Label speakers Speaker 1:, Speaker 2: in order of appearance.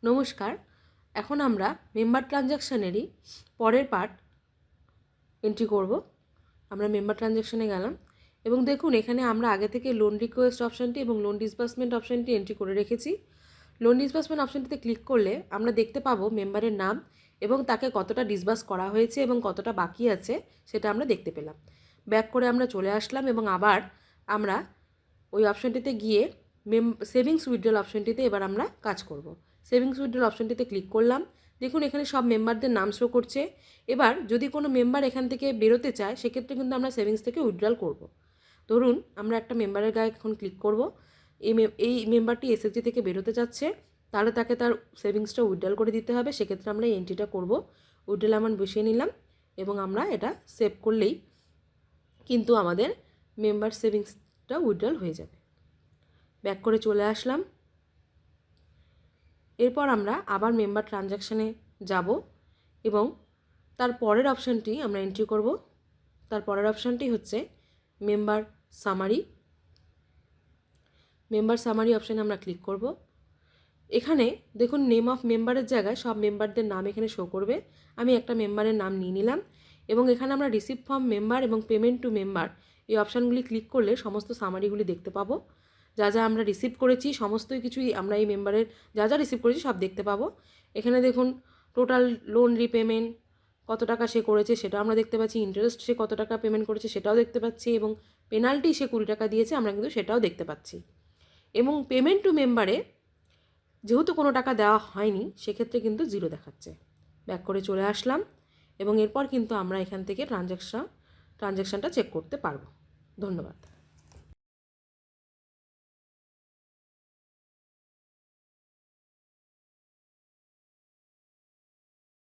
Speaker 1: নমস্কার। এখন আমরা মেম্বার ট্রানজ্যাকশানেরই পরের পার্ট এন্ট্রি করব। আমরা মেম্বার ট্রানজ্যাকশানে গেলাম এবং দেখুন এখানে আমরা আগে থেকে লোন রিকোয়েস্ট অপশানটি এবং লোন ডিসবার্সমেন্ট অপশানটি এন্ট্রি করে রেখেছি। লোন ডিসবার্সমেন্ট অপশানটিতে ক্লিক করলে আমরা দেখতে পাবো মেম্বারের নাম এবং তাকে কতটা ডিসবার্স করা হয়েছে এবং কতটা বাকি আছে সেটা আমরা দেখতে পেলাম। ব্যাক করে আমরা চলে আসলাম এবং আবার আমরা ওই অপশানটিতে গিয়ে সেভিংস উইথড্রল অপশানটিতে এবার আমরা কাজ করব। সেভিংস উইথড্রল অপশানটিতে ক্লিক করলাম। দেখুন এখানে সব মেম্বারদের নাম শো করছে। এবার যদি কোনো মেম্বার এখান থেকে বেরোতে চায় সেক্ষেত্রে কিন্তু আমরা সেভিংস থেকে উইথড্রল করব। ধরুন আমরা একটা মেম্বারের গায়ে এখন ক্লিক করব। এই মেম্বারটি এসএসজি থেকে বেরোতে চাচ্ছে, তাহলে তাকে তার সেভিংসটা উইথড্রল করে দিতে হবে। সেক্ষেত্রে আমরা এই এন্ট্রিটা করব। উইথড্রল অ্যামাউন্ট বসিয়ে নিলাম এবং আমরা এটা সেভ করলেই কিন্তু আমাদের মেম্বার সেভিংসটা উইথড্রল হয়ে যাবে। ব্যাক করে চলে আসলাম। এরপর আমরা আবার মেম্বার ট্রানজ্যাকশানে যাব এবং তার পরের অপশানটি আমরা এন্ট্রি করব। তার পরের অপশানটি হচ্ছে মেম্বার সামারি। মেম্বার সামারি অপশানে আমরা ক্লিক করব। এখানে দেখুন নেম অফ মেম্বারের জায়গায় সব মেম্বারদের নাম এখানে শো করবে। আমি একটা মেম্বারের নাম নিয়ে নিলাম এবং এখানে আমরা রিসিভ ফ্রম মেম্বার এবং পেমেন্ট টু মেম্বার এই অপশানগুলি ক্লিক করলে সমস্ত সামারিগুলি দেখতে পাবো। যা যা আমরা রিসিভ করেছি সমস্তই কিছুই আমরা এই মেম্বারের যা যা রিসিভ করেছি সব দেখতে পাবো। এখানে দেখুন টোটাল লোন রিপেমেন্ট কত টাকা সে করেছে সেটা আমরা দেখতে পাচ্ছি, ইন্টারেস্ট সে কত টাকা পেমেন্ট করেছে সেটাও দেখতে পাচ্ছি এবং পেনাল্টি সে 20 টাকা দিয়েছে আমরা কিন্তু সেটাও দেখতে পাচ্ছি। এবং পেমেন্ট টু মেম্বারে যেহেতু কোনো টাকা দেওয়া হয়নি সেক্ষেত্রে কিন্তু 0 দেখাচ্ছে। ব্যাক করে চলে আসলাম এবং এরপর কিন্তু আমরা এখান থেকে ট্রানজ্যাকশানটা চেক করতে পারবো। ধন্যবাদ।